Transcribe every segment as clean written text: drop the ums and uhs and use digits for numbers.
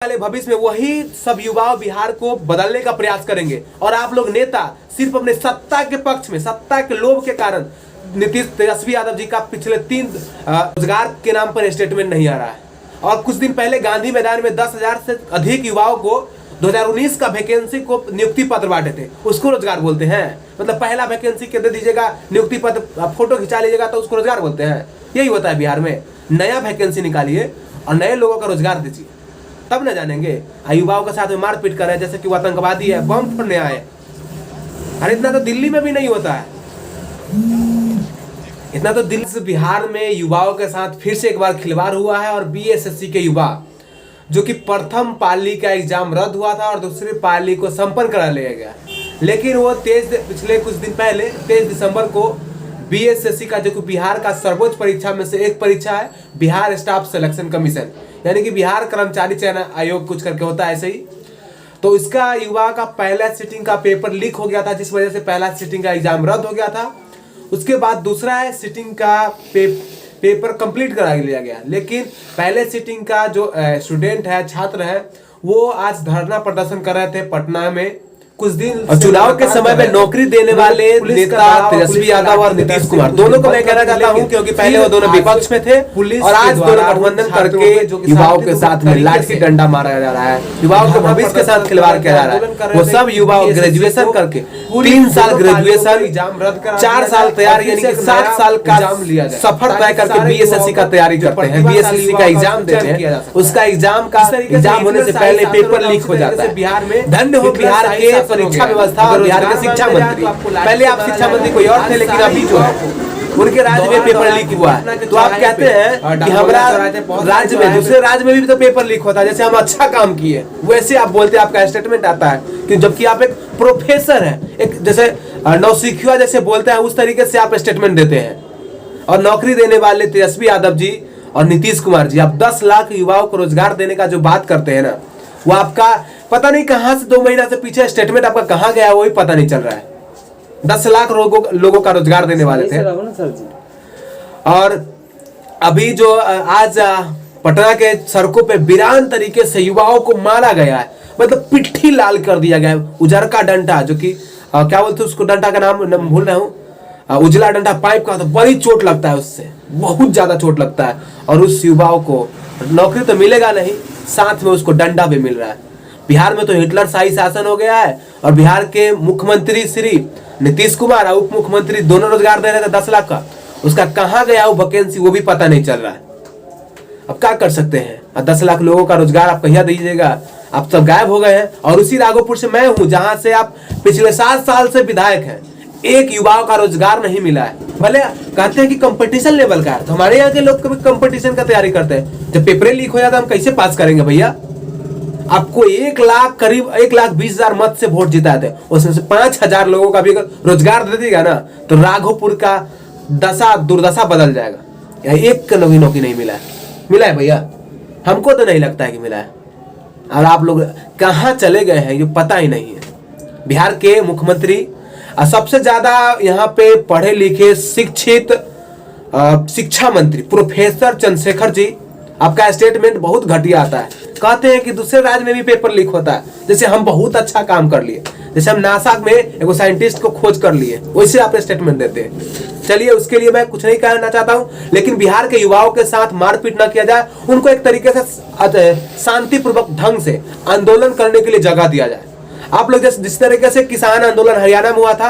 वाले भविष्य में वही सब युवा बिहार को बदलने का प्रयास करेंगे और आप लोग नेता सिर्फ अपने सत्ता के पक्ष में, सत्ता के लोभ के कारण नीतीश तेजस्वी यादव जी का पिछले 3 रोजगार के नाम पर स्टेटमेंट नहीं आ रहा है। और कुछ दिन पहले गांधी मैदान में 10,000 से अधिक युवाओं को 2019 का वैकेंसी को नियुक्ति पत्र बांटे थे, उसको रोजगार बोलते हैं। मतलब पहला वैकेंसी के दे दीजिएगा, नियुक्ति पत्र फोटो खिंचा लीजिएगा तो उसको रोजगार बोलते हैं। यही होता है बिहार में। नया वैकेंसी निकालिए और नए लोगों का रोजगार दीजिए, तब न जानेंगे। युवाओं के साथ में मारपीट कर रहे हैं जैसे कि वो आतंकवादी है, बम फोड़ने आए। अरे इतना तो दिल्ली में भी नहीं होता है, इतना तो दिल्ली से। बिहार में युवाओं के साथ फिर से एक बार खिलवाड़ हुआ है और बीएसएससी के युवा जो कि प्रथम पाली का एग्जाम रद्द हुआ था और दूसरी पाली को संपन्न करा लिया गया, लेकिन वो पिछले कुछ दिन पहले 23 दिसंबर को बीएसएससी का जो कि बिहार का सर्वोच्च परीक्षा में से एक परीक्षा है, बिहार स्टाफ सिलेक्शन कमीशन, यानी कि बिहार कर्मचारी चयन आयोग कुछ करके होता है ऐसे ही। तो इसका युवा का पहला सिटिंग का पेपर लीक हो गया था, जिस वजह से पहला सिटिंग का एग्जाम रद्द हो गया था। उसके बाद दूसरा है सिटिंग का पेपर कंप्लीट करा लिया गया, लेकिन पहले सिटिंग का जो स्टूडेंट है, छात्र है, वो आज धरना प्रदर्शन कर रहे थे पटना में कुछ दिन। और चुनाव के समय में नौकरी देने वाले नेता तेजस्वी यादव और नीतीश कुमार दोनों को मैं कहना चाहता हूं, क्योंकि पहले वो दोनों विपक्ष में थे और आज दोनों गठबंधन करके युवाओं के साथ में लाठी डंडा मारा जा रहा है, युवाओं के भविष्य के साथ खिलवाड़ किया जा रहा है। वो सब युवा ग्रेजुएशन करके 3 साल ग्रेजुएशन, 4 साल तैयारी, यानी कि 7 साल का सफर तय करके बीएसएससी का तैयारी करते हैं, बीएसएससी का एग्जाम देते हैं। उसका एग्जाम होने से पहले पेपर लीक हो जाता है। बिहार में धन्य हो बिहार के परीक्षा व्यवस्था और बिहार के शिक्षा मंत्री। पहले आप शिक्षा मंत्री कोई और थे, लेकिन अभी जो है उनके राज्य में पेपर लीक हुआ है। तो आप कहते हैं कि हमारा राज्य में, दूसरे राज्य में भी तो पेपर लीक होता है, जैसे हम अच्छा काम किए वैसे आप बोलते हैं, आपका स्टेटमेंट आता है कि जबकि आप एक प्रोफेसर हैं, एक जैसे नौसिखिया जैसे बोलते हैं उस तरीके से आप स्टेटमेंट देते हैं। और नौकरी देने वाले तेजस्वी यादव जी और नीतीश कुमार जी, आप 10 लाख युवाओं को रोजगार देने का जो बात करते हैं ना, वो आपका पता नहीं कहां से 2 महीना से पीछे स्टेटमेंट आपका कहां गया, वो भी पता नहीं चल रहा है। 10 लाख लोगों का रोजगार देने वाले थे। और अभी जो आज पटना के सड़कों पे वीरान तरीके से युवाओं को मारा गया है, मतलब पिट्ठी लाल कर दिया गया है। उजर का डंडा, जो कि क्या बोलते हैं उसको, डंडा का नाम भूल रहा हूँ, उजला डंडा पाइप का, तो बड़ी चोट लगता है उससे, बहुत ज्यादा चोट लगता है। और उस युवाओं को नौकरी तो मिलेगा नहीं, साथ में उसको डंडा भी मिल रहा है। बिहार में तो हिटलर शाही शासन हो गया है और बिहार के मुख्यमंत्री श्री नीतीश कुमार और उप मुख्यमंत्री दोनों रोजगार दे रहे थे 10 लाख का, उसका कहां गया वो वैकेंसी, वो भी पता नहीं चल रहा है। अब क्या कर सकते हैं, 10 लाख लोगों का रोजगार आप कहीं दीजिएगा, आप सब गायब हो गए हैं। और उसी राघोपुर से मैं हूं, जहां से आप पिछले 7 साल से विधायक हैं, एक युवाओं का रोजगार नहीं मिला है। भले कहते हैं कि कंपटीशन लेवल का है, तो हमारे यहाँ के लोग कभी कंपटीशन का तैयारी करते हैं, जब पेपर लीक हो जाता है हम कैसे पास करेंगे भैया। आपको 1 लाख, करीब 1,20,000 मत से वोट जिताए थे, उसमें से 5,000 लोगों का भी अगर रोजगार दे देगा ना, तो राघोपुर का दुर्दशा बदल जाएगा। एक का नौकरी नहीं मिला है, मिला है भैया? हमको तो नहीं लगता है कि मिला है। और आप लोग कहाँ चले गए हैं ये पता ही नहीं है। बिहार के मुख्यमंत्री सबसे ज्यादा यहाँ पे पढ़े लिखे शिक्षित शिक्षा मंत्री प्रोफेसर चंद्रशेखर जी, आपका स्टेटमेंट बहुत घटिया आता है। कहते हैं कि दूसरे राज्य में भी पेपर लीक होता है, जैसे हम बहुत अच्छा काम कर लिए, जैसे हम नासा में एक साइंटिस्ट को खोज कर लिए, वैसे आप स्टेटमेंट देते हैं। चलिए, उसके लिए मैं कुछ नहीं कहना चाहता हूं, लेकिन बिहार के युवाओं के साथ मारपीट न किया जाए, उनको एक तरीके से शांतिपूर्वक ढंग से आंदोलन करने के लिए जगह दिया जाए। आप लोग जिस तरीके से किसान आंदोलन हरियाणा में हुआ था,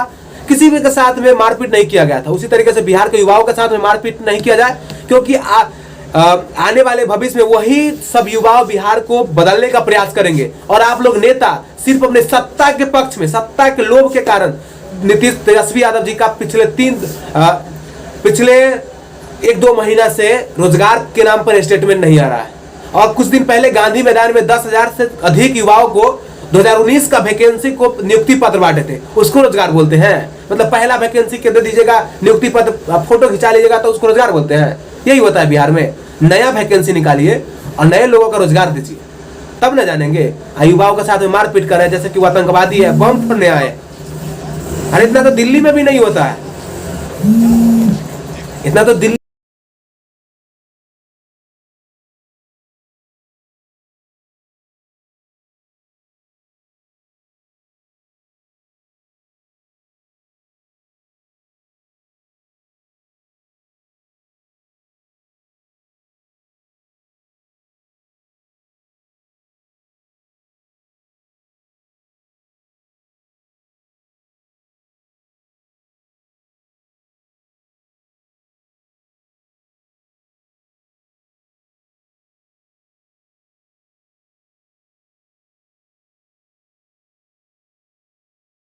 किसी भी के साथ में मारपीट नहीं किया गया था, उसी तरीके से बिहार के युवाओं के साथ में मारपीट नहीं किया जाए, क्योंकि आने वाले भविष्य में वही सब युवा बिहार को बदलने का प्रयास करेंगे और आप लोग नेता सिर्फ अपने सत्ता के पक्ष में, सत्ता के लोभ के कारण नीतीश तेजस्वी यादव जी का पिछले 1-2 महीना से रोजगार के नाम पर स्टेटमेंट नहीं आ रहा है। और कुछ दिन पहले गांधी मैदान में 10,000 से अधिक युवाओं को 2019 का वैकेंसी को नियुक्ति पत्र बांटे थे, उसको रोजगार बोलते हैं। मतलब पहला वैकेंसी के दे दीजिएगा, नियुक्ति पत्र फोटो खिंचा लीजिएगा तो उसको रोजगार बोलते हैं। यही होता है बिहार में। नया वैकेंसी निकालिए और नए लोगों का रोजगार दीजिए, तब न जानेंगे। युवाओं के साथ में मारपीट कर रहे हैं जैसे कि वो आतंकवादी है, बम फोड़ने आए। अरे इतना तो दिल्ली में भी नहीं होता है, इतना तो दिल्ली